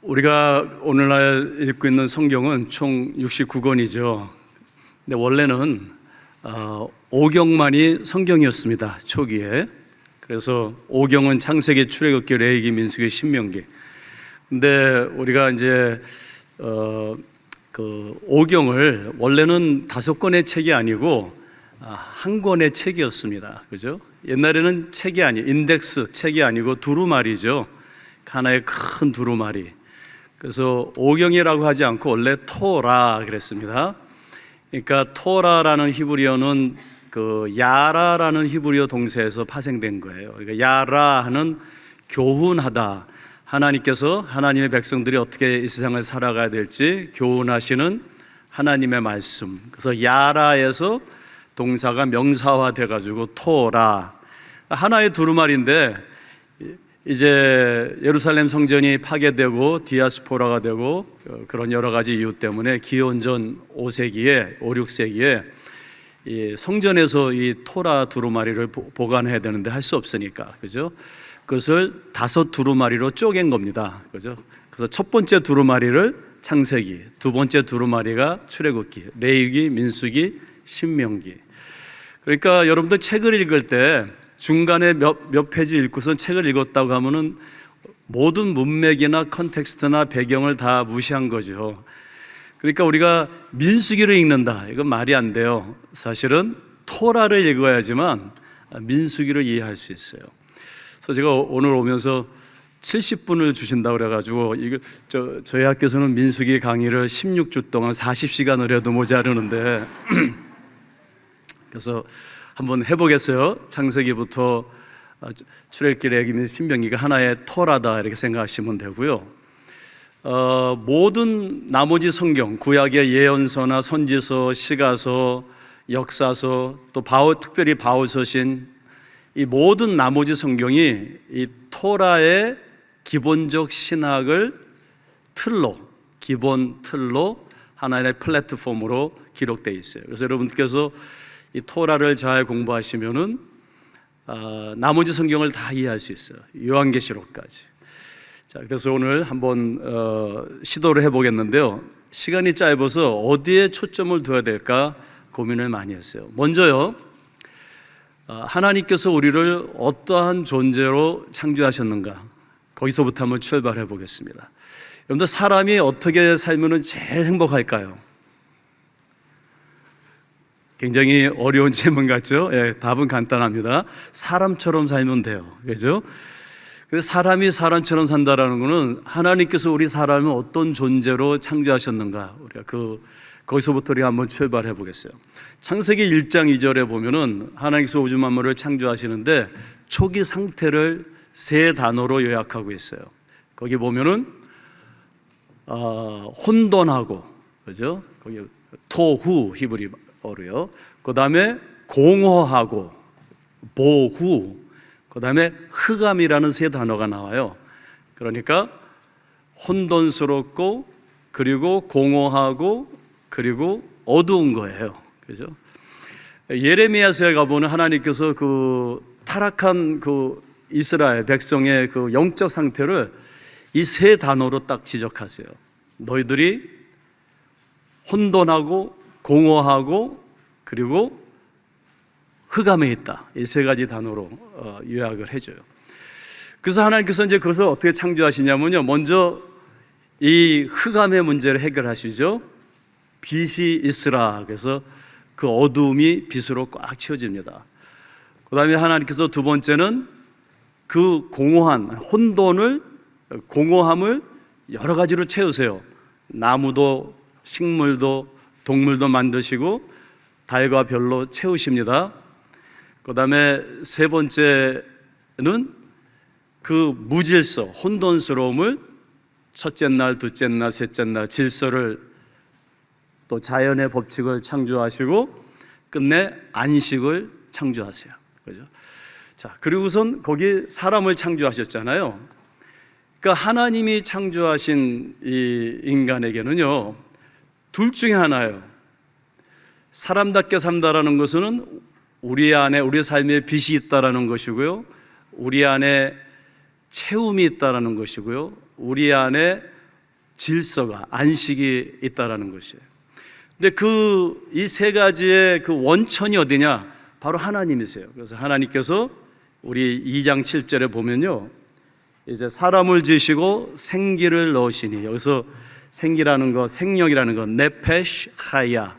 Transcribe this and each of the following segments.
우리가 오늘날 읽고 있는 성경은 총 69권이죠. 근데 원래는 5경만이 성경이었습니다. 초기에. 그래서 5경은 창세기, 출애굽기, 레위기, 민수기, 신명기. 근데 우리가 이제 그 5경을 원래는 5권의 책이 아니고 한 권의 책이었습니다. 그죠? 옛날에는 책이 인덱스 책이 아니고 두루마리죠. 하나의 큰 두루마리. 그래서 5경이라고 하지 않고 원래 토라 그랬습니다. 그러니까 토라라는 히브리어는 그 야라라는 히브리어 동사에서 파생된 거예요. 그러니까 야라는 교훈하다. 하나님께서 하나님의 백성들이 어떻게 이 세상을 살아가야 될지 교훈하시는 하나님의 말씀. 그래서 야라에서 동사가 명사화돼 가지고 토라. 하나의 두루마리인데 이제 예루살렘 성전이 파괴되고 디아스포라가 되고 그런 여러 가지 이유 때문에 기원전 5세기에 5, 6세기에 이 성전에서 이 토라 두루마리를 보관해야 되는데 할 수 없으니까, 그죠? 그것을 5 두루마리로 쪼갠 겁니다, 그죠? 그래서 첫 번째 두루마리를 창세기, 두 번째 두루마리가 출애굽기, 레위기, 민수기, 신명기. 그러니까 여러분들 책을 읽을 때 중간에 몇 페이지 읽고선 책을 읽었다고 하면은 모든 문맥이나 컨텍스트나 배경을 다 무시한 거죠. 그러니까 우리가 민수기를 읽는다, 이건 말이 안 돼요. 사실은 토라를 읽어야지만 민수기를 이해할 수 있어요. 그래서 제가 오늘 오면서 70분을 주신다고 그래가지고 저희 학교에서는 민수기 강의를 16주 동안 40시간을 해도 모자르는데 그래서 한번 해보겠어요. 창세기부터 출애굽기, 레위기, 신명기가 하나의 토라다 이렇게 생각하시면 되고요. 모든 나머지 성경, 구약의 예언서나 선지서, 시가서, 역사서, 또 특별히 바울서신, 이 모든 나머지 성경이 이 토라의 기본적 신학을 기본 틀로 하나의 플랫폼으로 기록되어 있어요. 그래서 여러분께서 이 토라를 잘 공부하시면은 나머지 성경을 다 이해할 수 있어요. 요한계시록까지. 자, 그래서 오늘 한번 시도를 해보겠는데요. 시간이 짧아서 어디에 초점을 두어야 될까 고민을 많이 했어요. 먼저요, 하나님께서 우리를 어떠한 존재로 창조하셨는가, 거기서부터 한번 출발해 보겠습니다. 여러분들, 사람이 어떻게 살면 제일 행복할까요? 굉장히 어려운 질문 같죠? 예, 답은 간단합니다. 사람처럼 살면 돼요. 그죠? 그래서 사람이 사람처럼 산다라는 것은 하나님께서 우리 사람을 어떤 존재로 창조하셨는가, 우리가 거기서부터 우리가 한번 출발해 보겠어요. 창세기 1장 2절에 보면은 하나님께서 우주 만물을 창조하시는데 초기 상태를 3 단어로 요약하고 있어요. 거기 보면은 혼돈하고, 그죠? 거기 토후 히브리어로요. 그 다음에 공허하고, 보후, 그 다음에 흑암이라는 3 단어가 나와요. 그러니까 혼돈스럽고, 그리고 공허하고, 그리고 어두운 거예요. 그죠? 예레미야서에 가보면 하나님께서 그 타락한 그 이스라엘 백성의 그 영적 상태를 이 3 단어로 딱 지적하세요. 너희들이 혼돈하고 공허하고 그리고 흑암에 있다. 이 3 가지 단어로 요약을 해줘요. 그래서 하나님께서 이제 그것을 어떻게 창조하시냐면요, 먼저 이 흑암의 문제를 해결하시죠. 빛이 있으라. 그래서 그 어두움이 빛으로 꽉 채워집니다. 그 다음에 하나님께서 두 번째는 그 공허함을 여러 가지로 채우세요. 나무도 식물도 동물도 만드시고 달과 별로 채우십니다. 그 다음에 3 번째는 그 무질서, 혼돈스러움을 첫째 날, 둘째 날, 셋째 날 질서를, 또 자연의 법칙을 창조하시고 끝내 안식을 창조하세요. 그죠? 자, 그리고선 거기 사람을 창조하셨잖아요. 그러니까 하나님이 창조하신 이 인간에게는요, 둘 중에 하나예요. 사람답게 산다라는 것은 우리 안에 우리 삶에 빛이 있다라는 것이고요, 우리 안에 채움이 있다라는 것이고요, 우리 안에 질서가, 안식이 있다라는 것이에요. 근데 이 세 가지의 그 원천이 어디냐? 바로 하나님이세요. 그래서 하나님께서 우리 2장 7절에 보면요, 이제 사람을 지으시고 생기를 넣으시니, 여기서 생기라는 것, 생명이라는 것, 네페시 하야,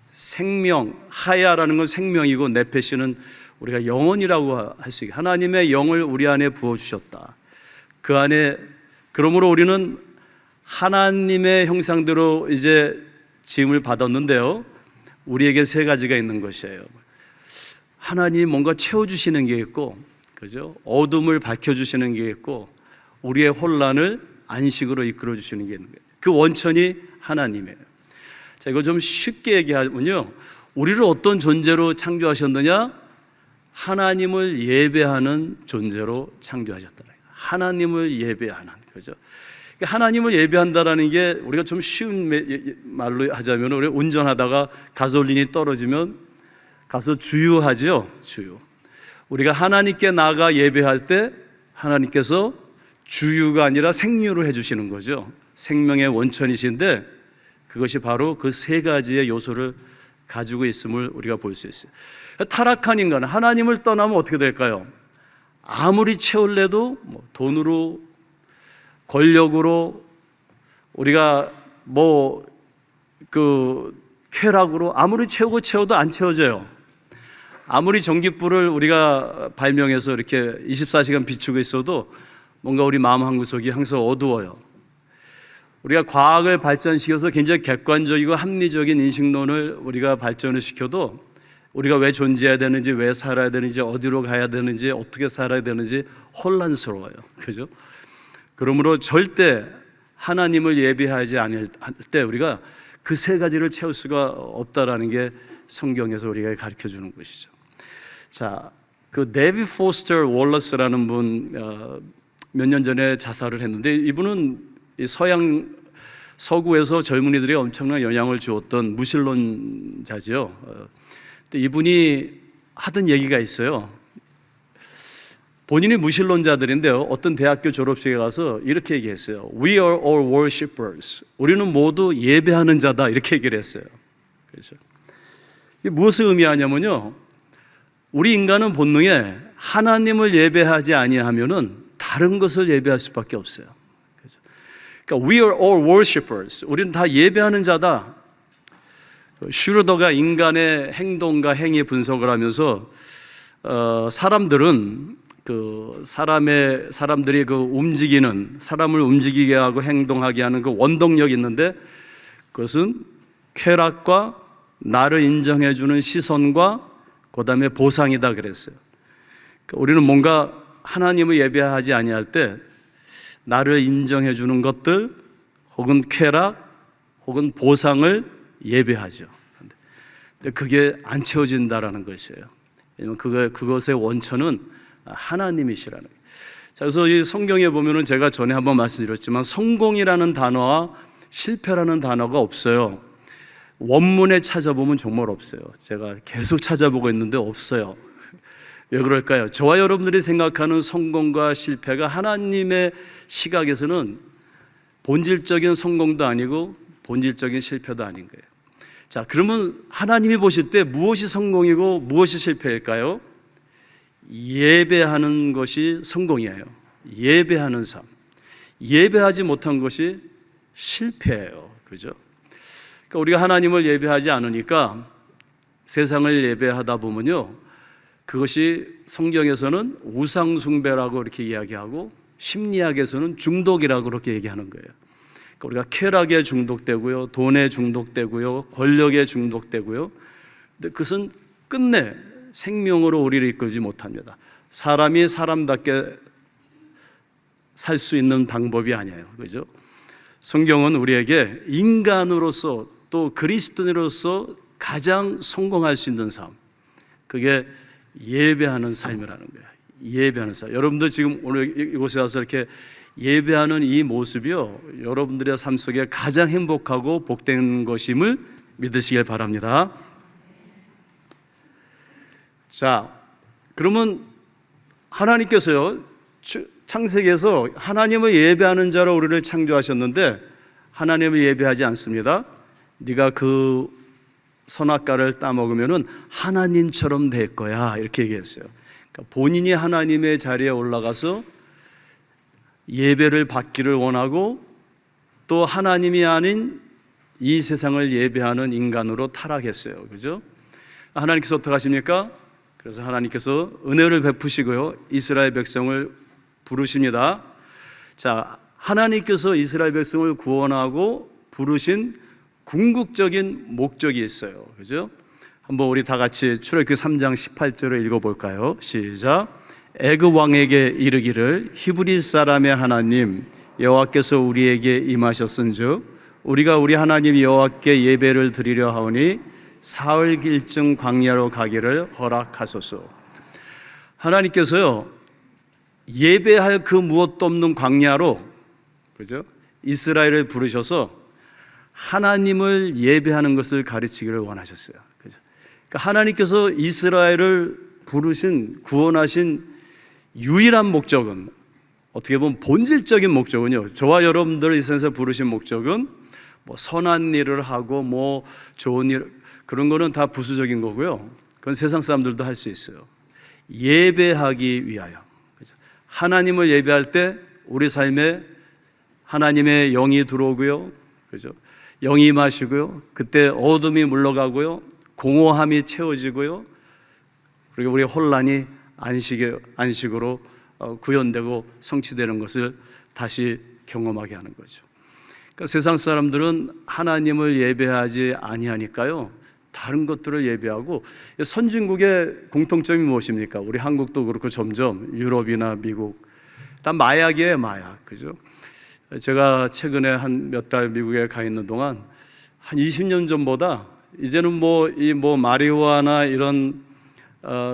생명, 하야라는 건 생명이고 네페시는 우리가 영혼이라고 할 수 있게, 하나님의 영을 우리 안에 부어주셨다. 그 안에, 그러므로 우리는 하나님의 형상대로 이제 지음을 받았는데요, 우리에게 세 가지가 있는 것이에요. 하나님 뭔가 채워주시는 게 있고, 그죠? 어둠을 밝혀주시는 게 있고, 우리의 혼란을 안식으로 이끌어주시는 게 있는 거예요. 그 원천이 하나님이에요. 자, 이거 좀 쉽게 얘기하면요, 우리를 어떤 존재로 창조하셨느냐? 하나님을 예배하는 존재로 창조하셨다. 하나님을 예배하는, 그죠? 하나님을 예배한다라는 게 우리가 좀 쉬운 말로 하자면, 우리 운전하다가 가솔린이 떨어지면 가서 주유하죠, 주유. 우리가 하나님께 나아가 예배할 때 하나님께서 주유가 아니라 생유를 해주시는 거죠. 생명의 원천이신데 그것이 바로 그 세 가지의 요소를 가지고 있음을 우리가 볼 수 있어요. 타락한 인간은 하나님을 떠나면 어떻게 될까요? 아무리 채울래도 돈으로, 권력으로, 우리가 쾌락으로 아무리 채워도 안 채워져요. 아무리 전깃불을 우리가 발명해서 이렇게 24시간 비추고 있어도 뭔가 우리 마음 한구석이 항상 어두워요. 우리가 과학을 발전시켜서 굉장히 객관적이고 합리적인 인식론을 우리가 발전을 시켜도 우리가 왜 존재해야 되는지, 왜 살아야 되는지, 어디로 가야 되는지, 어떻게 살아야 되는지 혼란스러워요. 그죠? 그러므로 절대 하나님을 예배하지 않을 때 우리가 그 세 가지를 채울 수가 없다라는 게 성경에서 우리가 가르쳐 주는 것이죠. 자, 그 데비 포스터 월러스라는 분 몇 년 전에 자살을 했는데, 이분은 서구에서 젊은이들이 엄청난 영향을 주었던 무신론자죠. 근데 이분이 하던 얘기가 있어요. 본인이 무신론자들인데요, 어떤 대학교 졸업식에 가서 이렇게 얘기했어요. We are all worshippers. 우리는 모두 예배하는 자다, 이렇게 얘기를 했어요. 그렇죠? 이게 무엇을 의미하냐면요, 우리 인간은 본능에 하나님을 예배하지 아니하면은 다른 것을 예배할 수밖에 없어요. 그렇죠? 그러니까 we are all worshippers. 우리는 다 예배하는 자다. 슈르더가 인간의 행동과 행위 분석을 하면서 사람들이 움직이는, 사람을 움직이게 하고 행동하게 하는 그 원동력이 있는데, 그것은 쾌락과 나를 인정해주는 시선과 그 다음에 보상이다 그랬어요. 그러니까 우리는 뭔가 하나님을 예배하지 아니할 때 나를 인정해주는 것들, 혹은 쾌락, 혹은 보상을 예배하죠. 근데 그게 안 채워진다라는 것이에요. 왜냐면 그것의 원천은 하나님이시라는 거예요. 자, 그래서 이 성경에 보면은 제가 전에 한번 말씀드렸지만 성공이라는 단어와 실패라는 단어가 없어요. 원문에 찾아보면 정말 없어요. 제가 계속 찾아보고 있는데 없어요. 왜 그럴까요? 저와 여러분들이 생각하는 성공과 실패가 하나님의 시각에서는 본질적인 성공도 아니고 본질적인 실패도 아닌 거예요. 자, 그러면 하나님이 보실 때 무엇이 성공이고 무엇이 실패일까요? 예배하는 것이 성공이에요. 예배하는 삶. 예배하지 못한 것이 실패예요. 그죠? 그러니까 우리가 하나님을 예배하지 않으니까 세상을 예배하다 보면요, 그것이 성경에서는 우상숭배라고 이렇게 이야기하고 심리학에서는 중독이라고 그렇게 얘기하는 거예요. 그러니까 우리가 쾌락에 중독되고요, 돈에 중독되고요, 권력에 중독되고요. 근데 그것은 끝내 생명으로 우리를 이끌지 못합니다. 사람이 사람답게 살 수 있는 방법이 아니에요. 그죠? 성경은 우리에게 인간으로서 또 그리스도인으로서 가장 성공할 수 있는 삶, 그게 예배하는 삶이라는 거예요. 예배하는 삶. 여러분들 지금 오늘 이곳에 와서 이렇게 예배하는 이 모습이요, 여러분들의 삶 속에 가장 행복하고 복된 것임을 믿으시길 바랍니다. 자, 그러면 하나님께서요, 창세기에서 하나님을 예배하는 자로 우리를 창조하셨는데 하나님을 예배하지 않습니다. 네가 그 선악과를 따먹으면은 하나님처럼 될 거야, 이렇게 얘기했어요. 그러니까 본인이 하나님의 자리에 올라가서 예배를 받기를 원하고 또 하나님이 아닌 이 세상을 예배하는 인간으로 타락했어요. 그죠? 하나님께서 어떻게 하십니까? 그래서 하나님께서 은혜를 베푸시고요, 이스라엘 백성을 부르십니다. 자, 하나님께서 이스라엘 백성을 구원하고 부르신 궁극적인 목적이 있어요. 그죠? 한번 우리 다 같이 출애굽기 3장 18절을 읽어볼까요? 시작. 애굽 왕에게 이르기를 히브리 사람의 하나님 여호와께서 우리에게 임하셨은즉 우리가 우리 하나님 여호와께 예배를 드리려 하오니 사흘 길쯤 광야로 가기를 허락하소서. 하나님께서요, 예배할 그 무엇도 없는 광야로, 그죠? 이스라엘을 부르셔서 하나님을 예배하는 것을 가르치기를 원하셨어요. 그죠? 그러니까 하나님께서 이스라엘을 부르신, 구원하신 유일한 목적은, 어떻게 보면 본질적인 목적은요, 저와 여러분들 이 세상에서 부르신 목적은 뭐 선한 일을 하고 뭐 좋은 일, 그런 거는 다 부수적인 거고요. 그건 세상 사람들도 할 수 있어요. 예배하기 위하여. 그죠? 하나님을 예배할 때 우리 삶에 하나님의 영이 들어오고요. 그죠? 영이 임하시고요. 그때 어둠이 물러가고요. 공허함이 채워지고요. 그리고 우리의 혼란이 안식으로 구현되고 성취되는 것을 다시 경험하게 하는 거죠. 그러니까 세상 사람들은 하나님을 예배하지 아니하니까요, 다른 것들을 예배하고, 선진국의 공통점이 무엇입니까? 우리 한국도 그렇고 점점 유럽이나 미국 다 마약이에요, 마약. 그죠? 제가 최근에 한 몇 달 미국에 가 있는 동안 한 20년 전보다 이제는 뭐 마리화나 이런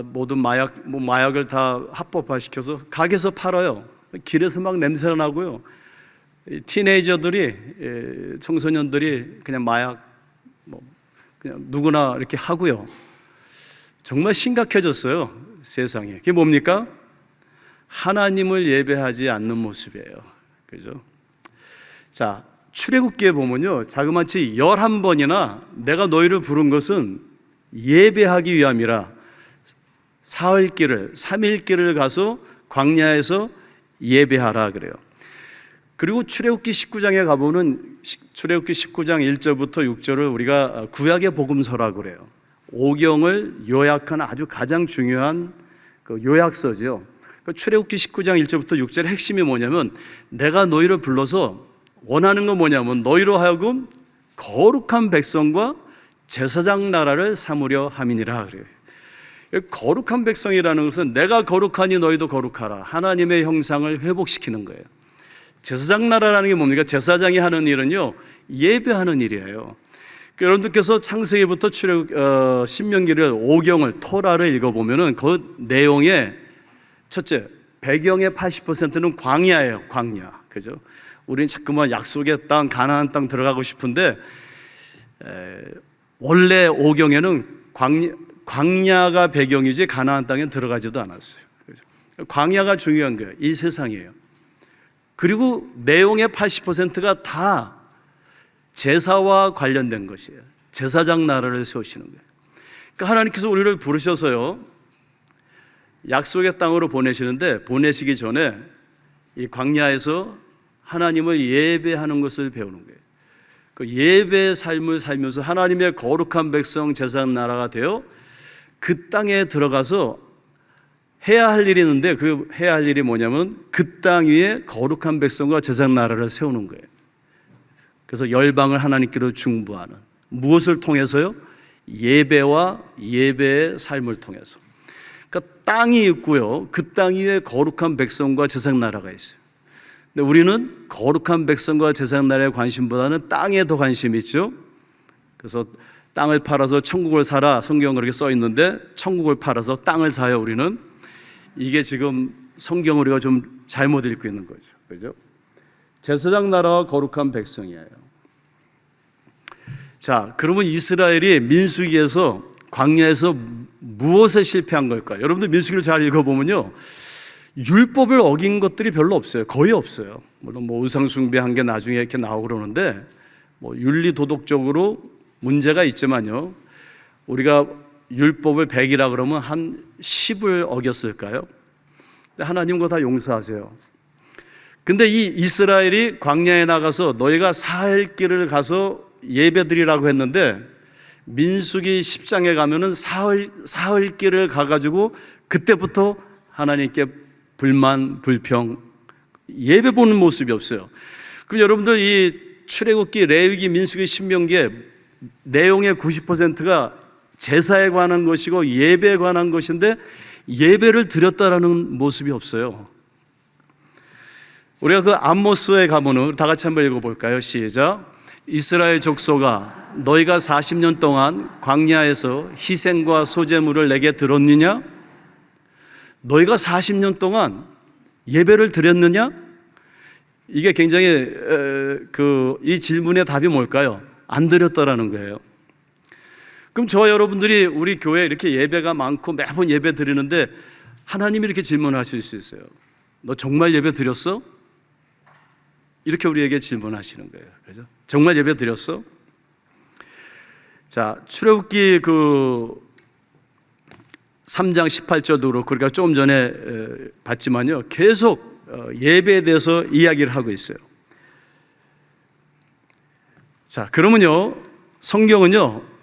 모든 마약을 다 합법화시켜서 가게에서 팔아요. 길에서 막 냄새가 나고요. 티네이저들이, 청소년들이 그냥 마약 그냥 누구나 이렇게 하고요. 정말 심각해졌어요, 세상에. 그게 뭡니까? 하나님을 예배하지 않는 모습이에요. 그죠? 자, 출애굽기에 보면요, 자그마치 11번이나 내가 너희를 부른 것은 예배하기 위함이라 사흘길을 3일길을 가서 광야에서 예배하라 그래요. 그리고 출애굽기 19장에 가보면 출애굽기 19장 1절부터 6절을 우리가 구약의 복음서라고 그래요. 오경을 요약한 아주 가장 중요한 그 요약서죠. 출애굽기 19장 1절부터 6절의 핵심이 뭐냐면, 내가 너희를 불러서 원하는 건 뭐냐면 너희로 하여금 거룩한 백성과 제사장 나라를 삼으려 함이니라 그래요. 거룩한 백성이라는 것은 내가 거룩하니 너희도 거룩하라, 하나님의 형상을 회복시키는 거예요. 제사장 나라라는 게 뭡니까? 제사장이 하는 일은요, 예배하는 일이에요. 여러분들께서 창세기부터 신명기를, 오경을, 토라를 읽어보면은 그 내용에 첫째, 배경의 80%는 광야예요. 광야. 그죠? 우리는 자꾸만 약속의 땅, 가나안 땅 들어가고 싶은데, 원래 오경에는 광야가 배경이지 가나안 땅에 들어가지도 않았어요. 그죠? 광야가 중요한 거예요. 이 세상이에요. 그리고 내용의 80%가 다 제사와 관련된 것이에요. 제사장 나라를 세우시는 거예요. 그러니까 하나님께서 우리를 부르셔서요, 약속의 땅으로 보내시는데, 보내시기 전에 이 광야에서 하나님을 예배하는 것을 배우는 거예요. 그 예배의 삶을 살면서 하나님의 거룩한 백성, 제사장 나라가 되어 그 땅에 들어가서 해야 할 일이 있는데, 그 해야 할 일이 뭐냐면 그 땅 위에 거룩한 백성과 제사장 나라를 세우는 거예요. 그래서 열방을 하나님께로 중보하는, 무엇을 통해서요? 예배와 예배의 삶을 통해서. 그러니까 땅이 있고요, 그 땅 위에 거룩한 백성과 제사장 나라가 있어요. 근데 우리는 거룩한 백성과 제사장 나라의 관심보다는 땅에 더 관심이 있죠. 그래서 땅을 팔아서 천국을 사라, 성경은 그렇게 써 있는데 천국을 팔아서 땅을 사요, 우리는. 이게 지금 성경을 우리가 좀 잘못 읽고 있는 거죠. 그죠? 제사장 나라와 거룩한 백성이에요. 자, 그러면 이스라엘이 민수기에서, 광야에서 무엇에 실패한 걸까요? 여러분들 민수기를 잘 읽어보면요, 율법을 어긴 것들이 별로 없어요. 거의 없어요. 물론 뭐 우상숭배한 게 나중에 이렇게 나오고 그러는데 뭐 윤리 도덕적으로 문제가 있지만요. 우리가 율법을 100이라 그러면 한 10을 어겼을까요? 근데 하나님 그거 다 용서하세요. 근데 이 이스라엘이 광야에 나가서 너희가 사흘 길을 가서 예배드리라고 했는데 민수기 10장에 가면은 사흘 길을 가가지고 그때부터 하나님께 불만, 불평, 예배 보는 모습이 없어요. 그럼 여러분들 이 출애굽기, 레위기, 민수기, 신명기의 내용의 90%가 제사에 관한 것이고 예배에 관한 것인데 예배를 드렸다라는 모습이 없어요. 우리가 그 아모스에 가면은 다 같이 한번 읽어볼까요? 시작. 이스라엘 족속아, 너희가 40년 동안 광야에서 희생과 소제물을 내게 들었느냐? 너희가 40년 동안 예배를 드렸느냐? 이게 굉장히 이 질문의 답이 뭘까요? 안 드렸다라는 거예요. 그럼 저와 여러분들이 우리 교회에 이렇게 예배가 많고 매번 예배 드리는데 하나님이 이렇게 질문하실 수 있어요. 너 정말 예배 드렸어? 이렇게 우리에게 질문하시는 거예요. 그죠? 정말 예배 드렸어? 자, 출애굽기 3장 18절도 그렇고 우리가 조금 전에 봤지만요. 계속 예배에 대해서 이야기를 하고 있어요. 자, 그러면요. 성경은요.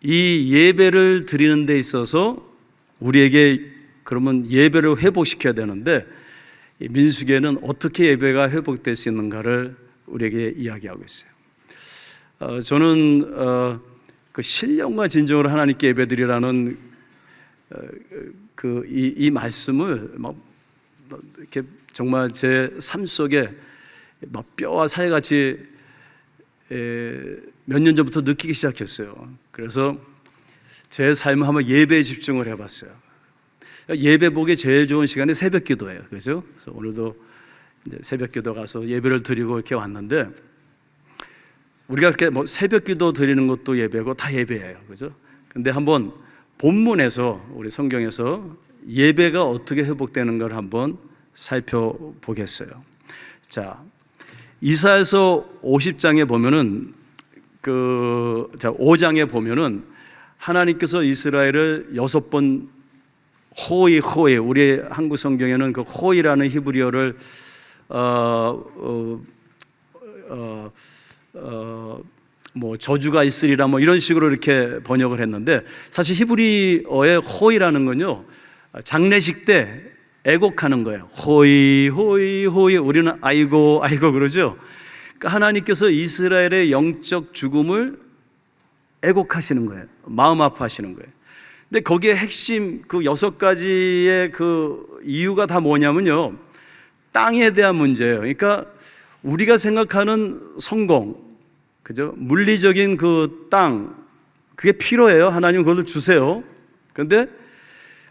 이 예배를 드리는 데 있어서 우리에게 그러면 예배를 회복시켜야 되는데 민수기에는 어떻게 예배가 회복될 수 있는가를 우리에게 이야기하고 있어요. 저는 그 신령과 진정으로 하나님께 예배드리라는 이 말씀을 막 이렇게 정말 제 삶 속에 막 뼈와 살같이 몇 년 전부터 느끼기 시작했어요. 그래서 제 삶을 한번 예배에 집중을 해봤어요. 예배 보기 제일 좋은 시간이 새벽 기도예요. 그죠? 그래서 오늘도 이제 새벽 기도 가서 예배를 드리고 이렇게 왔는데 우리가 이렇게 뭐 새벽 기도 드리는 것도 예배고 다 예배예요. 그죠? 근데 한번 본문에서 우리 성경에서 예배가 어떻게 회복되는 걸 한번 살펴보겠어요. 자, 이사야서 50장에 보면은 5장에 보면은 하나님께서 이스라엘을 6번 호이, 우리 한국 성경에는 그 호이라는 히브리어를 뭐 저주가 있으리라 뭐 이런 식으로 이렇게 번역을 했는데 사실 히브리어의 호이라는 건요 장례식 때 애곡하는 거예요. 호이 우리는 아이고 그러죠. 그러니까 하나님께서 이스라엘의 영적 죽음을 애곡하시는 거예요. 마음 아파하시는 거예요. 근데 거기에 핵심 그 6가지의 그 이유가 다 뭐냐면요 땅에 대한 문제예요. 그러니까 우리가 생각하는 성공, 그죠? 물리적인 그 땅, 그게 필요해요. 하나님 그걸 주세요. 그런데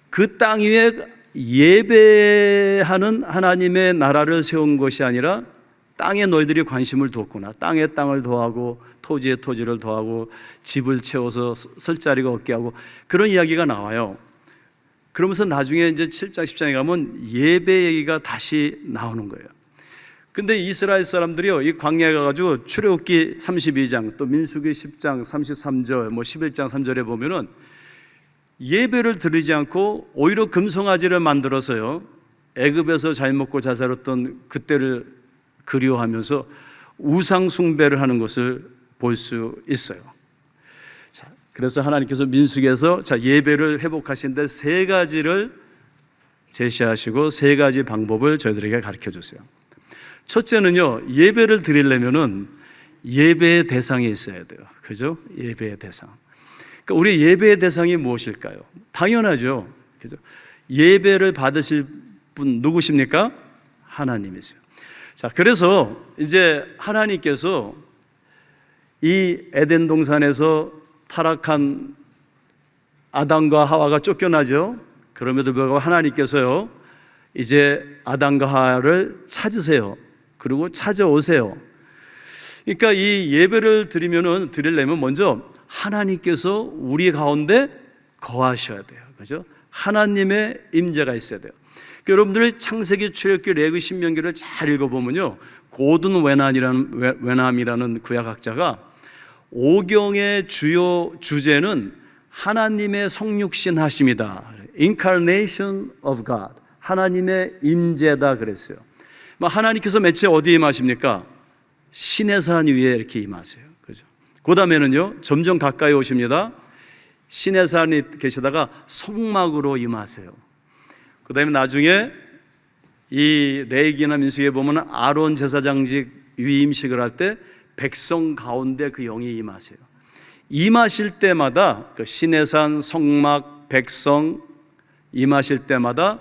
그 땅 위에 예배하는 하나님의 나라를 세운 것이 아니라 땅에 너희들이 관심을 두었구나. 땅에 땅을 더하고 토지에 토지를 더하고 집을 채워서 설 자리가 없게 하고 그런 이야기가 나와요. 그러면서 나중에 이제 7장 10장에 가면 예배 얘기가 다시 나오는 거예요. 근데 이스라엘 사람들이요, 이 광야에 가가지고 출애굽기 32장 또 민수기 10장 33절 뭐 11장 3절에 보면은 예배를 드리지 않고 오히려 금송아지를 만들어서요 애굽에서 잘 먹고 잘 살았던 그때를 그리워하면서 우상 숭배를 하는 것을 볼 수 있어요. 자, 그래서 하나님께서 민수기에서 예배를 회복하시는데 3가지를 제시하시고 3가지 방법을 저희들에게 가르쳐 주세요. 첫째는요, 예배를 드리려면은 예배의 대상이 있어야 돼요. 그죠? 예배의 대상. 그러니까 우리 예배의 대상이 무엇일까요? 당연하죠. 그죠? 예배를 받으실 분 누구십니까? 하나님이세요. 자, 그래서 이제 하나님께서 이 에덴 동산에서 타락한 아담과 하와가 쫓겨나죠. 그럼에도 불구하고 하나님께서요, 이제 아담과 하와를 찾으세요. 그리고 찾아오세요. 그러니까 이 예배를 드리려면 먼저 하나님께서 우리 가운데 거하셔야 돼요. 그죠? 하나님의 임재가 있어야 돼요. 여러분들이 창세기, 출애굽기, 레위기, 신명기를 잘 읽어보면요, 고든 웨남이라는 구약학자가 오경의 주요 주제는 하나님의 성육신 하심이다. Incarnation of God. 하나님의 임재다 그랬어요. 하나님께서 매체 어디에 임하십니까? 시내산 위에 이렇게 임하세요. 그죠? 그 다음에는요, 점점 가까이 오십니다. 시내산에 계시다가 성막으로 임하세요. 그 다음에 나중에 이 레위기나 민수기에 보면 아론 제사장직 위임식을 할 때 백성 가운데 그 영이 임하세요. 임하실 때마다 그 시내산, 성막, 백성 임하실 때마다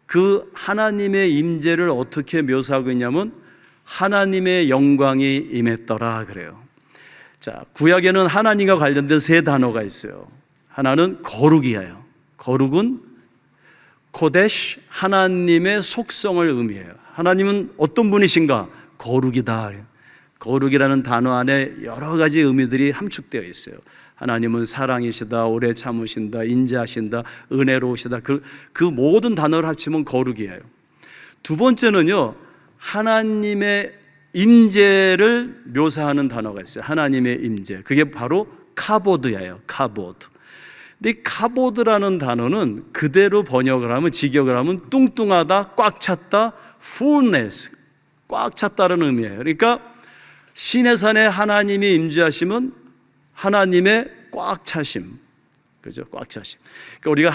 그 하나님의 임재를 어떻게 묘사하고 있냐면 하나님의 영광이 임했더라 그래요. 자, 구약에는 하나님과 관련된 세 단어가 있어요. 하나는 거룩이에요. 거룩은 코데시, 하나님의 속성을 의미해요. 하나님은 어떤 분이신가? 거룩이다. 거룩이라는 단어 안에 여러 가지 의미들이 함축되어 있어요. 하나님은 사랑이시다, 오래 참으신다, 인자하신다, 은혜로우시다. 그 모든 단어를 합치면 거룩이에요. 두 번째는요, 하나님의 임재를 묘사하는 단어가 있어요. 하나님의 임재. 그게 바로 카보드예요. 카보드. 근데 이 카보드라는 단어는 그대로 번역을 하면, 직역을 하면 뚱뚱하다, 꽉 찼다, fullness, 꽉 찼다는 의미예요. 그러니까 시내산에 하나님이 임재하심은 하나님의 꽉 차심. 그죠? 꽉 차심. 그러니까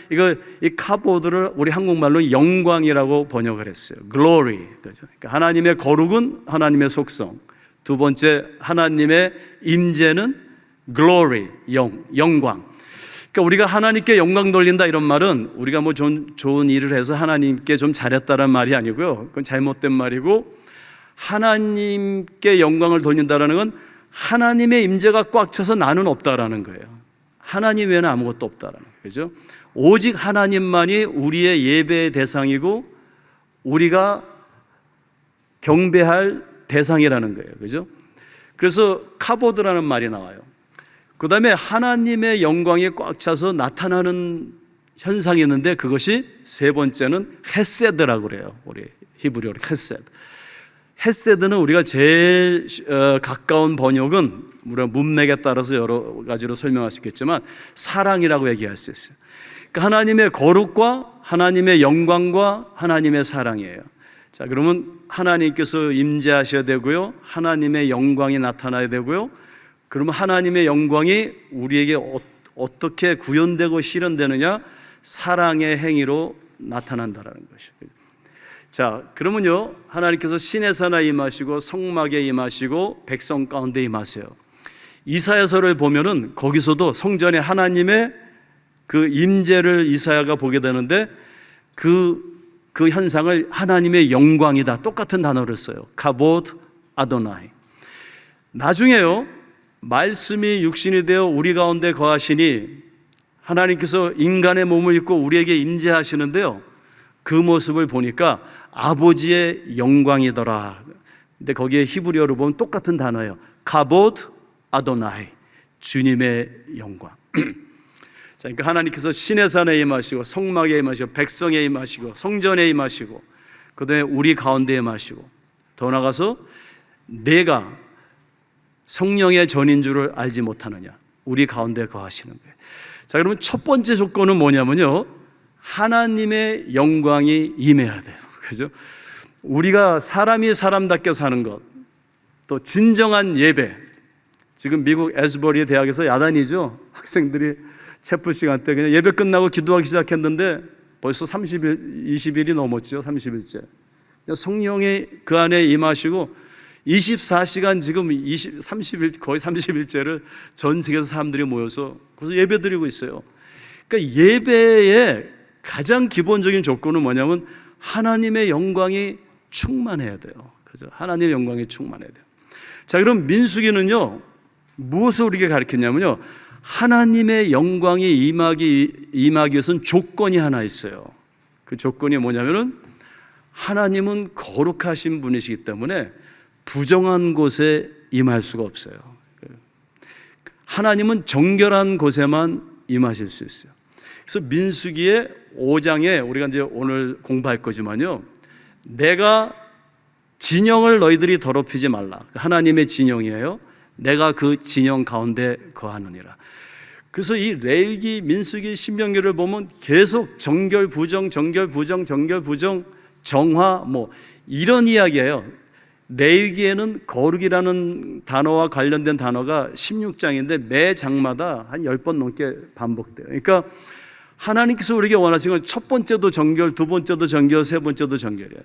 우리가 이 카보드를 우리 한국말로 영광이라고 번역을 했어요. glory. 그죠? 그러니까 하나님의 거룩은 하나님의 속성. 두 번째, 하나님의 임재는 glory, 영광. 그러니까 우리가 하나님께 영광 돌린다 이런 말은 우리가 뭐 좋은 일을 해서 하나님께 좀 잘했다는 말이 아니고요. 그건 잘못된 말이고, 하나님께 영광을 돌린다는 건 하나님의 임재가 꽉 차서 나는 없다라는 거예요. 하나님 외에는 아무것도 없다라는 거예요. 그죠? 오직 하나님만이 우리의 예배의 대상이고 우리가 경배할 대상이라는 거예요. 그죠? 그래서 카보드라는 말이 나와요. 그 다음에 하나님의 영광이 꽉 차서 나타나는 현상이 있는데 그것이 세 번째는 헤세드라고 그래요. 우리 히브리어로 헤세드. 헤세드는 우리가 제일 가까운 번역은 우리가 문맥에 따라서 여러 가지로 설명할 수 있겠지만 사랑이라고 얘기할 수 있어요. 그러니까 하나님의 거룩과 하나님의 영광과 하나님의 사랑이에요. 자, 그러면 하나님께서 임재하셔야 되고요, 하나님의 영광이 나타나야 되고요. 그러면 하나님의 영광이 우리에게 어떻게 구현되고 실현되느냐? 사랑의 행위로 나타난다라는 것이죠. 자, 그러면요, 하나님께서 시내산에 임하시고 성막에 임하시고 백성 가운데 임하세요. 이사야서를 보면은 거기서도 성전에 하나님의 그 임재를 이사야가 보게 되는데 그 현상을 하나님의 영광이다, 똑같은 단어를 써요. 카보드 아도나이. 나중에요, 말씀이 육신이 되어 우리 가운데 거하시니 하나님께서 인간의 몸을 입고 우리에게 임재하시는데요, 그 모습을 보니까 아버지의 영광이더라. 근데 거기에 히브리어로 보면 똑같은 단어예요. 카보드 아도나이, 주님의 영광. 자, 그러니까 하나님께서 시내산에 임하시고 성막에 임하시고 백성에 임하시고 성전에 임하시고 그다음에 우리 가운데 임하시고 더 나아가서 내가 성령의 전인 줄을 알지 못하느냐, 우리 가운데 거하시는 거예요. 자, 그러면 첫 번째 조건은 뭐냐면요, 하나님의 영광이 임해야 돼요. 그죠? 우리가 사람이 사람답게 사는 것, 또 진정한 예배. 지금 미국 에스버리 대학에서 야단이죠. 학생들이 채플 시간 때 그냥 예배 끝나고 기도하기 시작했는데 벌써 30일, 20일이 넘었죠. 30일째. 성령이 그 안에 임하시고 24시간 지금 30일, 거의 30일째를 전 세계에서 사람들이 모여서 그래서 예배 드리고 있어요. 그러니까 예배의 가장 기본적인 조건은 뭐냐면 하나님의 영광이 충만해야 돼요. 그죠? 하나님의 영광이 충만해야 돼요. 자, 그럼 민수기는요, 무엇을 우리에게 가르쳤냐면요, 하나님의 영광이 임하기 위해서는 조건이 하나 있어요. 그 조건이 뭐냐면은 하나님은 거룩하신 분이시기 때문에 부정한 곳에 임할 수가 없어요. 하나님은 정결한 곳에만 임하실 수 있어요. 그래서 민수기의 5장에 우리가 이제 오늘 공부할 거지만요, 내가 진영을 너희들이 더럽히지 말라. 하나님의 진영이에요. 내가 그 진영 가운데 거하느니라. 그래서 이 레위기, 민수기, 신명기를 보면 계속 정결 부정, 정결 부정, 정결 부정, 정화 뭐 이런 이야기예요. 레위기에는 거룩이라는 단어와 관련된 단어가 16장인데 매 장마다 한 10번 넘게 반복돼요. 그러니까 하나님께서 우리에게 원하시는 건 첫 번째도 정결, 두 번째도 정결, 세 번째도 정결이에요.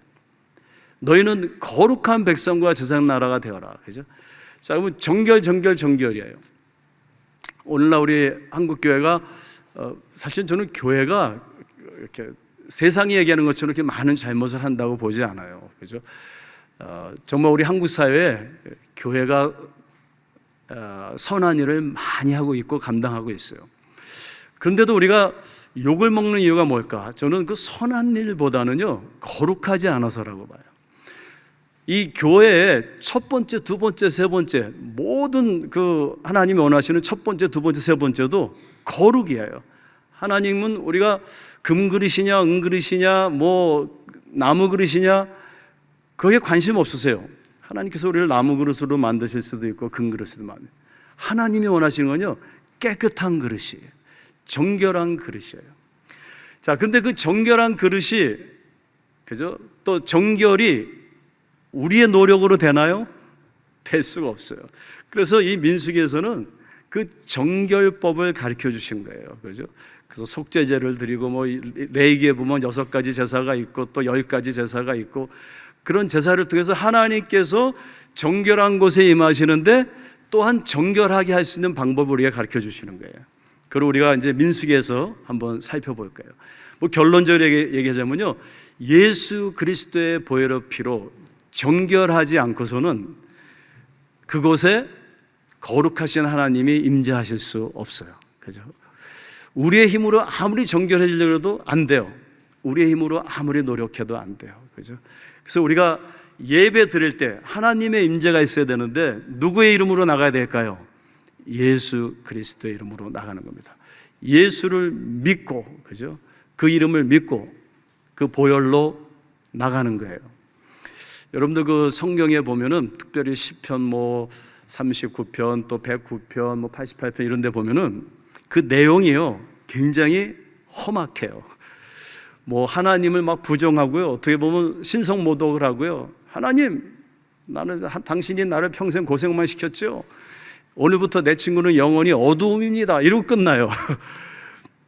너희는 거룩한 백성과 제사장 나라가 되어라. 그죠? 자, 그러면 정결, 정결, 정결이에요. 오늘날 우리 한국교회가 사실 저는 교회가 이렇게 세상이 얘기하는 것처럼 이렇게 많은 잘못을 한다고 보지 않아요. 그죠? 정말 우리 한국 사회에 교회가 선한 일을 많이 하고 있고 감당하고 있어요. 그런데도 우리가 욕을 먹는 이유가 뭘까? 저는 그 선한 일보다는요, 거룩하지 않아서라고 봐요. 이 교회의 첫 번째, 두 번째, 세 번째 모든 그 하나님이 원하시는 첫 번째, 두 번째, 세 번째도 거룩이에요. 하나님은 우리가 금그릇이냐, 은그릇이냐, 뭐 나무 그릇이냐 거기에 관심 없으세요. 하나님께서 우리를 나무 그릇으로 만드실 수도 있고 금그릇으로 만드세요. 하나님이 원하시는 건요, 깨끗한 그릇이에요. 정결한 그릇이에요. 자, 그런데 그 정결한 그릇이, 그죠? 또 정결이 우리의 노력으로 되나요? 될 수가 없어요. 그래서 이 민수기에서는 그 정결법을 가르쳐 주신 거예요. 그죠? 그래서 속죄제를 드리고 뭐 레위기에 보면 6가지 제사가 있고 또 10가지 제사가 있고 그런 제사를 통해서 하나님께서 정결한 곳에 임하시는데 또한 정결하게 할 수 있는 방법을 우리가 가르쳐 주시는 거예요. 그리고 우리가 이제 민수기에서 한번 살펴볼까요? 뭐 결론적으로 얘기하자면요, 예수 그리스도의 보혈의 피로 정결하지 않고서는 그곳에 거룩하신 하나님이 임재하실 수 없어요. 그죠? 우리의 힘으로 아무리 정결해지려고 해도 안 돼요. 우리의 힘으로 아무리 노력해도 안 돼요. 그죠? 그래서 우리가 예배 드릴 때 하나님의 임재가 있어야 되는데 누구의 이름으로 나가야 될까요? 예수 그리스도의 이름으로 나가는 겁니다. 예수를 믿고, 그죠? 그 이름을 믿고 그 보혈로 나가는 거예요. 여러분들 그 성경에 보면은 특별히 시편 뭐 39편 또 109편 뭐 88편 이런 데 보면은 그 내용이요, 굉장히 험악해요. 뭐 하나님을 막 부정하고요, 어떻게 보면 신성모독을 하고요. 하나님, 당신이 나를 평생 고생만 시켰죠. 오늘부터 내 친구는 영원히 어두움입니다. 이러고 끝나요.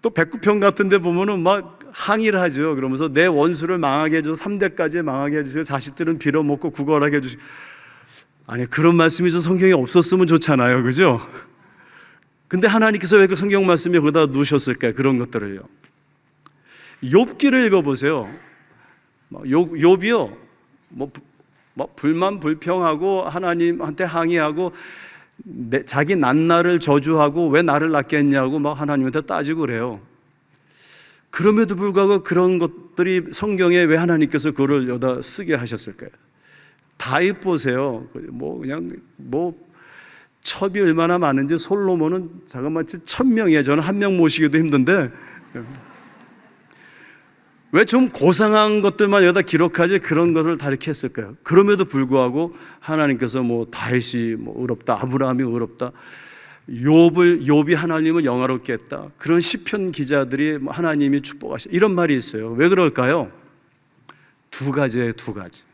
또 109편 같은 데 보면은 막 항의를 하죠. 그러면서 내 원수를 망하게 해주셔서 3대까지 망하게 해주시고 자식들은 빌어먹고 구걸하게 해주시고. 아니, 그런 말씀이 좀 성경에 없었으면 좋잖아요. 그죠? 근데 하나님께서 왜 그 성경 말씀에 거기다 넣으셨을까요? 그런 것들을요. 욥기를 읽어보세요. 욥이요, 뭐 불만 불평하고 하나님한테 항의하고 자기 낱날을 저주하고 왜 나를 낳게 했냐고 막 하나님한테 따지고 그래요. 그럼에도 불구하고 그런 것들이 성경에 왜 하나님께서 그걸 여기다 쓰게 하셨을까요? 다윗 보세요. 그냥 첩이 얼마나 많은지 솔로몬은 자그마치 1000명이에요. 저는 한 명 모시기도 힘든데 왜 좀 고상한 것들만 여기다 기록하지 그런 것을 다 이렇게 했을까요? 그럼에도 불구하고 하나님께서 뭐 다윗이 뭐 의롭다, 아브라함이 의롭다, 욥이 하나님을 영화롭게 했다, 그런 시편 기자들이 하나님이 축복하시, 이런 말이 있어요. 왜 그럴까요? 두 가지예요. 두 가지.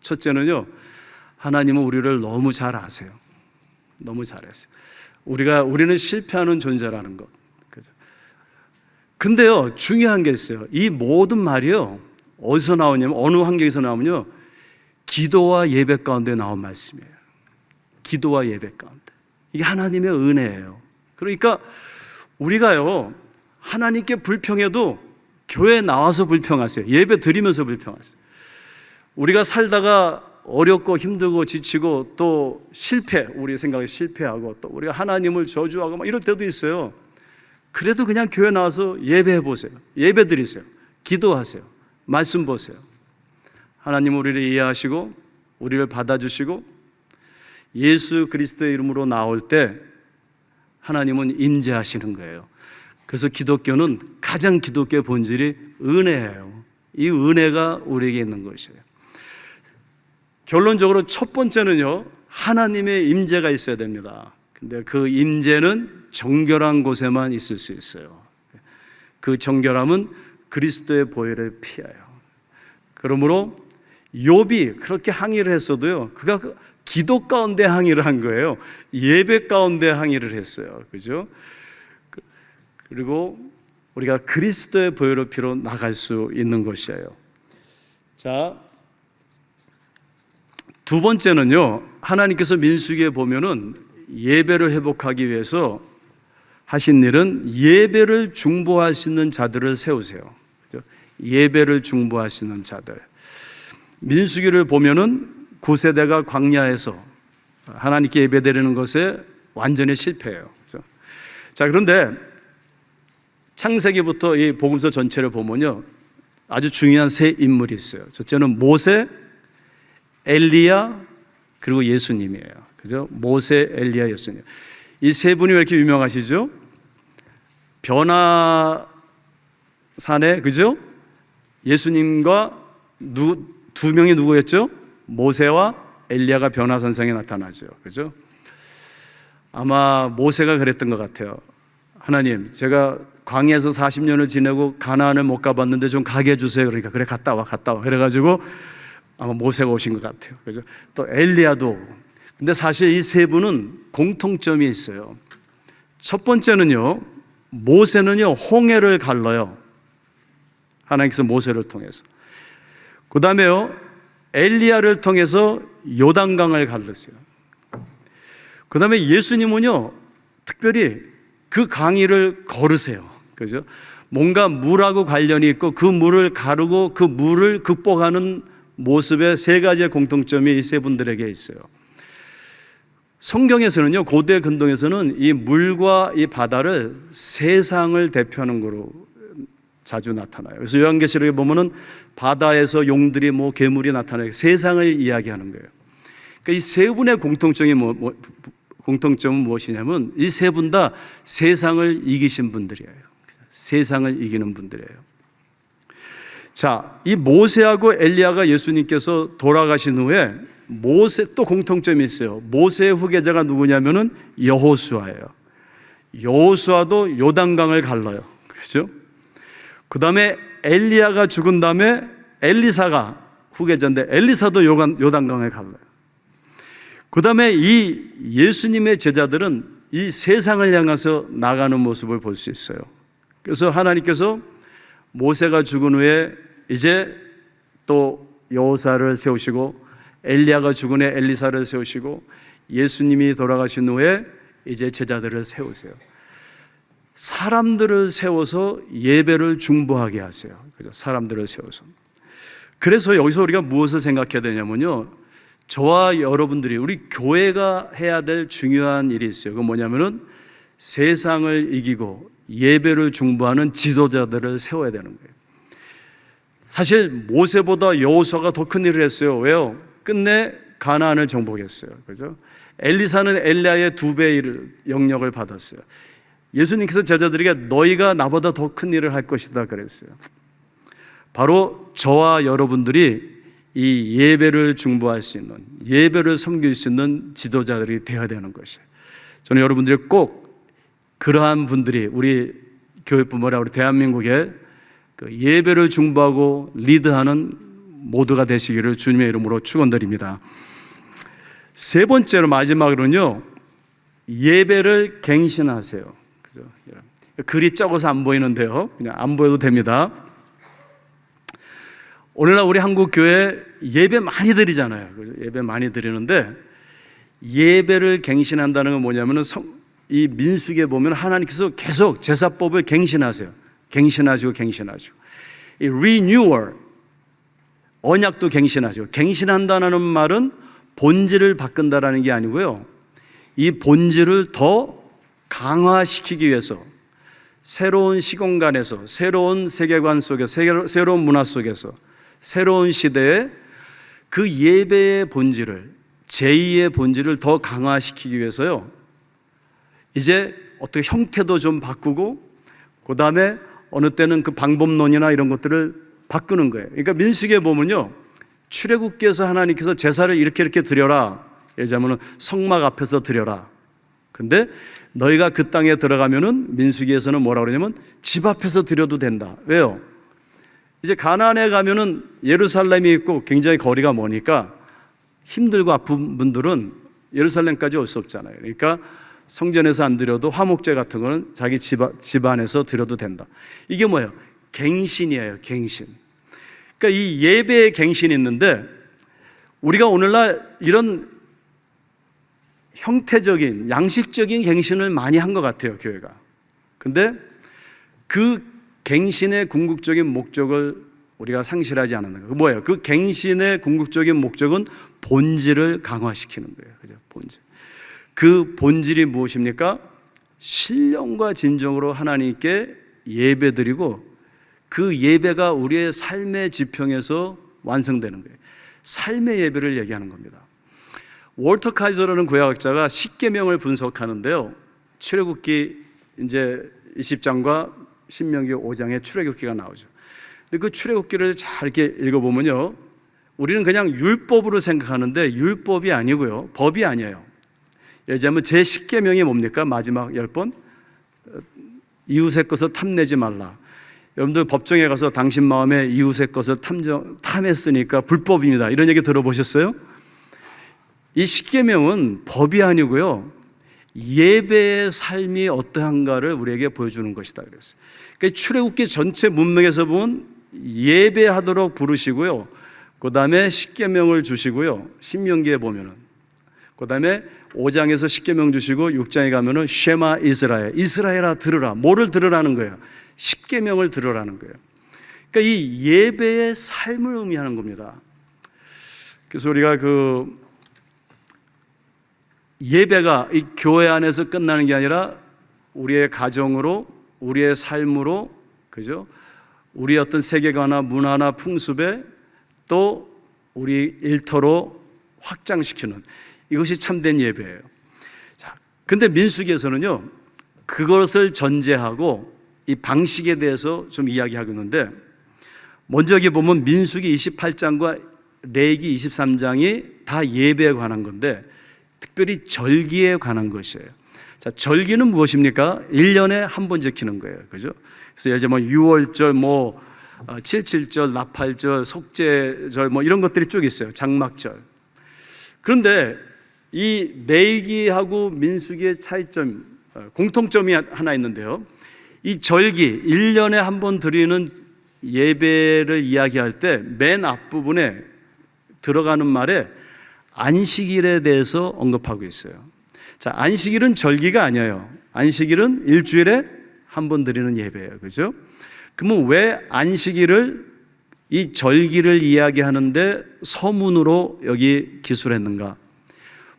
첫째는요, 하나님은 우리를 너무 잘 아세요. 너무 잘 아세요. 우리는 실패하는 존재라는 것. 그죠? 근데요, 중요한 게 있어요. 이 모든 말이요, 어디서 나오냐면, 어느 환경에서 나오면요, 기도와 예배 가운데 나온 말씀이에요. 기도와 예배 가운데. 이게 하나님의 은혜예요. 그러니까 우리가요, 하나님께 불평해도 교회에 나와서 불평하세요. 예배 드리면서 불평하세요. 우리가 살다가 어렵고 힘들고 지치고 또 우리 생각에 실패하고 또 우리가 하나님을 저주하고 막 이럴 때도 있어요. 그래도 그냥 교회 나와서 예배해 보세요. 예배 드리세요. 기도하세요. 말씀 보세요. 하나님 우리를 이해하시고 우리를 받아주시고 예수 그리스도의 이름으로 나올 때 하나님은 임재하시는 거예요. 그래서 기독교는 가장 기독교의 본질이 은혜예요. 이 은혜가 우리에게 있는 것이에요. 결론적으로 첫 번째는요, 하나님의 임재가 있어야 됩니다. 근데 그 임재는 정결한 곳에만 있을 수 있어요. 그 정결함은 그리스도의 보혈에 피하여. 그러므로 욥이 그렇게 항의를 했어도요, 그가 기도 가운데 항의를 한 거예요. 예배 가운데 항의를 했어요. 그죠? 그리고 우리가 그리스도의 보혈의 피로 나갈 수 있는 것이에요. 자, 두 번째는요, 하나님께서 민수기에 보면은 예배를 회복하기 위해서 하신 일은 예배를 중보할 수 있는 자들을 세우세요. 그죠? 예배를 중보할 수 있는 자들. 민수기를 보면은 9세대가 광야에서 하나님께 예배드리는 것에 완전히 실패해요. 그죠? 자, 그런데 창세기부터 이 복음서 전체를 보면요, 아주 중요한 세 인물이 있어요. 첫째는 모세, 엘리야, 그리고 예수님이에요. 그죠? 모세, 엘리야, 예수님. 이 세 분이 왜 이렇게 유명하시죠? 변화산에, 그죠? 예수님과 두 명이 누구였죠? 모세와 엘리야가 변화산상에 나타나죠. 그죠? 아마 모세가 그랬던 것 같아요. 하나님, 제가 광야에서 40년을 지내고 가나안을 못 가봤는데 좀 가게 해주세요. 그러니까 그래, 갔다 와. 그래가지고 아마 모세가 오신 것 같아요. 그죠? 또 엘리야도. 근데 사실 이 세 분은 공통점이 있어요. 첫 번째는요, 모세는요, 홍해를 갈라요. 하나님께서 모세를 통해서. 그 다음에요, 엘리야를 통해서 요단강을 갈랐어요. 그 다음에 예수님은요, 특별히 그 강의를 걸으세요. 그죠? 뭔가 물하고 관련이 있고 그 물을 가르고 그 물을 극복하는 모습의 세 가지의 공통점이 이 세 분들에게 있어요. 성경에서는요, 고대 근동에서는 이 물과 이 바다를 세상을 대표하는 거로 자주 나타나요. 그래서 요한계시록에 보면은 바다에서 용들이 괴물이 나타나요. 세상을 이야기하는 거예요. 그러니까 이 세 분의 공통점은 무엇이냐면 이 세 분 다 세상을 이기신 분들이에요. 세상을 이기는 분들이에요. 자, 이 모세하고 엘리야가 예수님께서 돌아가신 후에 모세 또 공통점이 있어요. 모세의 후계자가 누구냐면은 여호수아예요. 여호수아도 요단강을 갈라요. 그렇죠? 그 다음에 엘리야가 죽은 다음에 엘리사가 후계자인데 엘리사도 요단강을 갈라요. 그 다음에 이 예수님의 제자들은 이 세상을 향해서 나가는 모습을 볼 수 있어요. 그래서 하나님께서 모세가 죽은 후에 이제 또 여호사를 세우시고 엘리야가 죽은 후에 엘리사를 세우시고 예수님이 돌아가신 후에 이제 제자들을 세우세요. 사람들을 세워서 예배를 중보하게 하세요. 그죠? 사람들을 세워서. 그래서 여기서 우리가 무엇을 생각해야 되냐면요, 저와 여러분들이 우리 교회가 해야 될 중요한 일이 있어요. 그건 뭐냐면은 세상을 이기고 예배를 중보하는 지도자들을 세워야 되는 거예요. 사실 모세보다 여호수아가 더 큰 일을 했어요. 왜요? 끝내 가나안을 정복했어요. 그죠? 엘리사는 엘리야의 2배의 영역을 받았어요. 예수님께서 제자들에게 너희가 나보다 더 큰 일을 할 것이다 그랬어요. 바로 저와 여러분들이 이 예배를 중보할 수 있는, 예배를 섬길 수 있는 지도자들이 되어야 되는 것이에요. 저는 여러분들이 꼭 그러한 분들이 우리 교회뿐만 아니라 우리 대한민국에 그 예배를 중보하고 리드하는 모두가 되시기를 주님의 이름으로 축원드립니다. 세 번째로 마지막으로는요, 예배를 갱신하세요. 그죠? 글이 적어서 안 보이는데요, 그냥 안 보여도 됩니다. 오늘날 우리 한국 교회 예배 많이 드리잖아요. 예배 많이 드리는데 예배를 갱신한다는 건 뭐냐면은 이 민수기에 보면 하나님께서 계속 제사법을 갱신하세요. 갱신하시고. 이 renewal, 언약도 갱신하시고. 갱신한다는 말은 본질을 바꾼다라는 게 아니고요, 이 본질을 더 강화시키기 위해서 새로운 시공간에서, 새로운 세계관 속에서, 새로운 문화 속에서, 새로운 시대에 그 예배의 본질을, 제2의 본질을 더 강화시키기 위해서요, 이제 어떻게 형태도 좀 바꾸고 그 다음에 어느 때는 그 방법론이나 이런 것들을 바꾸는 거예요. 그러니까 민수기에 보면요, 출애굽기에서 하나님께서 제사를 이렇게 드려라. 예를 들자면 성막 앞에서 드려라. 근데 너희가 그 땅에 들어가면은 민수기에서는 뭐라고 그러냐면 집 앞에서 드려도 된다. 왜요? 이제 가나안에 가면은 예루살렘이 있고 굉장히 거리가 머니까 힘들고 아픈 분들은 예루살렘까지 올 수 없잖아요. 그러니까 성전에서 안 드려도 화목제 같은 거는 자기 집 안에서 드려도 된다. 이게 뭐예요? 갱신이에요. 갱신. 그러니까 이 예배의 갱신이 있는데 우리가 오늘날 이런 형태적인 양식적인 갱신을 많이 한 것 같아요, 교회가. 근데 그 갱신의 궁극적인 목적을 우리가 상실하지 않는 거예요. 뭐예요? 그 갱신의 궁극적인 목적은 본질을 강화시키는 거예요. 그죠? 본질. 그 본질이 무엇입니까? 신령과 진정으로 하나님께 예배드리고 그 예배가 우리의 삶의 지평에서 완성되는 거예요. 삶의 예배를 얘기하는 겁니다. 월터 카이저라는 구약학자가 십계명을 분석하는데요. 출애굽기 이제 20장과 신명기 5장에 출애굽기가 나오죠. 근데 그 출애굽기를 잘 이렇게 읽어보면요, 우리는 그냥 율법으로 생각하는데 율법이 아니고요, 법이 아니에요. 예를 들자면 제 십계명이 뭡니까? 마지막 10번 이웃의 것을 탐내지 말라. 여러분들 법정에 가서 당신 마음에 이웃의 것을 탐했으니까 불법입니다, 이런 얘기 들어보셨어요? 이 십계명은 법이 아니고요, 예배의 삶이 어떠한가를 우리에게 보여주는 것이다 그랬어요. 그러니까 출애굽기 전체 문맥에서 보면 예배하도록 부르시고요, 그 다음에 십계명을 주시고요, 신명기에 보면은, 그 다음에 5장에서 십계명 주시고 6장에 가면은 쉐마 이스라엘, 이스라엘아 들으라. 뭐를 들으라는 거예요? 십계명을 들으라는 거예요. 그러니까 이 예배의 삶을 의미하는 겁니다. 그래서 우리가 그 예배가 이 교회 안에서 끝나는 게 아니라 우리의 가정으로, 우리의 삶으로, 그죠? 우리의 어떤 세계관이나 문화나 풍습에 또 우리 일터로 확장시키는, 이것이 참된 예배예요. 자, 근데 민수기에서는요, 그것을 전제하고 이 방식에 대해서 좀 이야기하고 있는데, 먼저 여기 보면 민수기 28장과 레위기 23장이 다 예배에 관한 건데 특별히 절기에 관한 것이에요. 자, 절기는 무엇입니까? 1년에 한 번 지키는 거예요. 그죠? 그래서 예를 들면 6월절, 뭐 77절, 나팔절, 속죄절, 뭐 이런 것들이 쭉 있어요. 장막절. 그런데 이 레위기하고 민수기의 차이점, 공통점이 하나 있는데요. 이 절기, 1년에 한 번 드리는 예배를 이야기할 때 맨 앞부분에 들어가는 말에 안식일에 대해서 언급하고 있어요. 자, 안식일은 절기가 아니에요. 안식일은 일주일에 한 번 드리는 예배예요. 그죠? 그러면 왜 안식일을, 이 절기를 이야기하는데 서문으로 여기 기술했는가?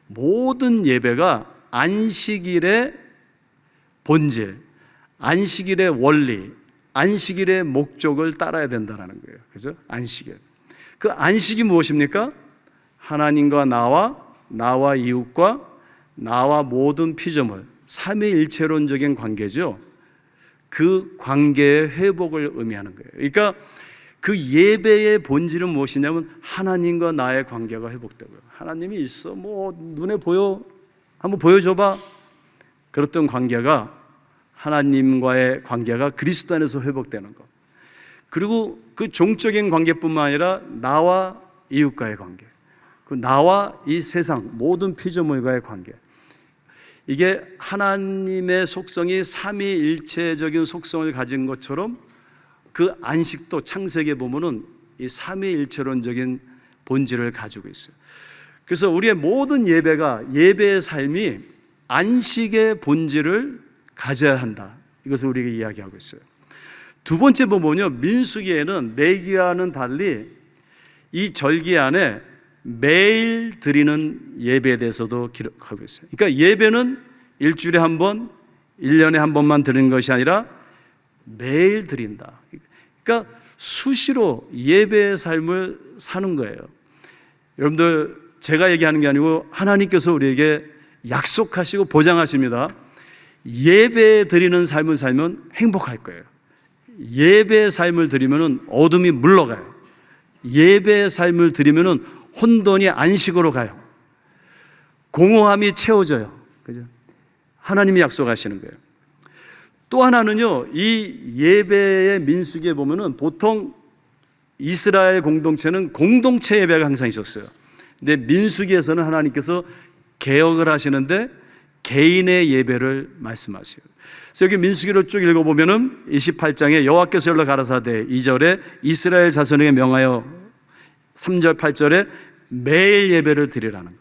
모든 예배가 안식일의 본질, 안식일의 원리, 안식일의 목적을 따라야 된다는 거예요. 그죠? 안식일. 그 안식이 무엇입니까? 하나님과 나와 이웃과 나와 모든 피조물, 삼위일체론적인 관계죠. 그 관계의 회복을 의미하는 거예요. 그러니까 그 예배의 본질은 무엇이냐면 하나님과 나의 관계가 회복되고요. 하나님이 있어, 뭐 눈에 보여, 한번 보여줘봐. 그랬던 관계가, 하나님과의 관계가 그리스도 안에서 회복되는 것. 그리고 그 종적인 관계뿐만 아니라 나와 이웃과의 관계, 그 나와 이 세상 모든 피조물과의 관계, 이게 하나님의 속성이 삼위일체적인 속성을 가진 것처럼 그 안식도 창세기에 보면은 이 삼위일체론적인 본질을 가지고 있어요. 그래서 우리의 모든 예배가, 예배의 삶이 안식의 본질을 가져야 한다, 이것을 우리에게 이야기하고 있어요. 두 번째 보면요, 민수기에는 레위기와는 달리 이 절기 안에 매일 드리는 예배에 대해서도 기록하고 있어요. 그러니까 예배는 일주일에 한 번, 1년에 한 번만 드리는 것이 아니라 매일 드린다. 그러니까 수시로 예배의 삶을 사는 거예요. 여러분들, 제가 얘기하는 게 아니고 하나님께서 우리에게 약속하시고 보장하십니다. 예배 드리는 삶을 살면 행복할 거예요. 예배의 삶을 드리면 어둠이 물러가요. 예배의 삶을 드리면 혼돈이 안식으로 가요. 공허함이 채워져요. 그죠? 하나님이 약속하시는 거예요. 또 하나는요, 이 예배의 민수기에 보면은 보통 이스라엘 공동체는 공동체 예배가 항상 있었어요. 근데 민수기에서는 하나님께서 개혁을 하시는데 개인의 예배를 말씀하세요. 그래서 여기 민수기를 쭉 읽어보면은 28장에 여호와께서 일러 가라사대 2절에 이스라엘 자손에게 명하여 3절 8절에 매일 예배를 드리라는 것.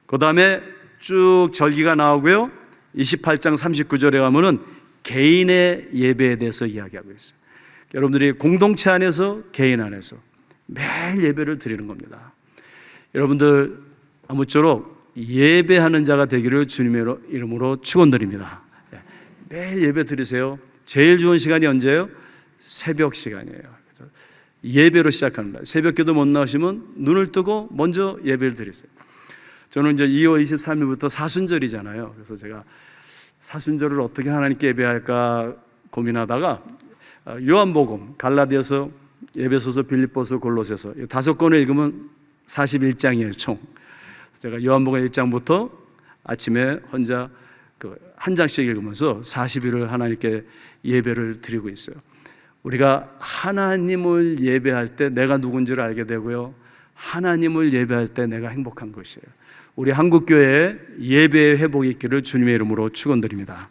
그 다음에 쭉 절기가 나오고요. 28장 39절에 가면은 개인의 예배에 대해서 이야기하고 있어요. 여러분들이 공동체 안에서 개인 안에서 매일 예배를 드리는 겁니다. 여러분들 아무쪼록 예배하는 자가 되기를 주님의 이름으로 축원드립니다. 매일 예배 드리세요. 제일 좋은 시간이 언제예요? 새벽 시간이에요. 예배로 시작합니다. 새벽기도 못 나오시면 눈을 뜨고 먼저 예배를 드리세요. 저는 이제 2월 23일부터 사순절이잖아요. 그래서 제가 사순절을 어떻게 하나님께 예배할까 고민하다가 요한복음, 갈라디아서, 에베소서, 빌립보서, 골로새서 5권을 읽으면 41장이에요 총. 제가 요한복음 1장부터 아침에 혼자 한 장씩 읽으면서 40일을 하나님께 예배를 드리고 있어요. 우리가 하나님을 예배할 때 내가 누군지를 알게 되고요, 하나님을 예배할 때 내가 행복한 것이에요. 우리 한국교회에 예배의 회복이 있기를 주님의 이름으로 축원드립니다.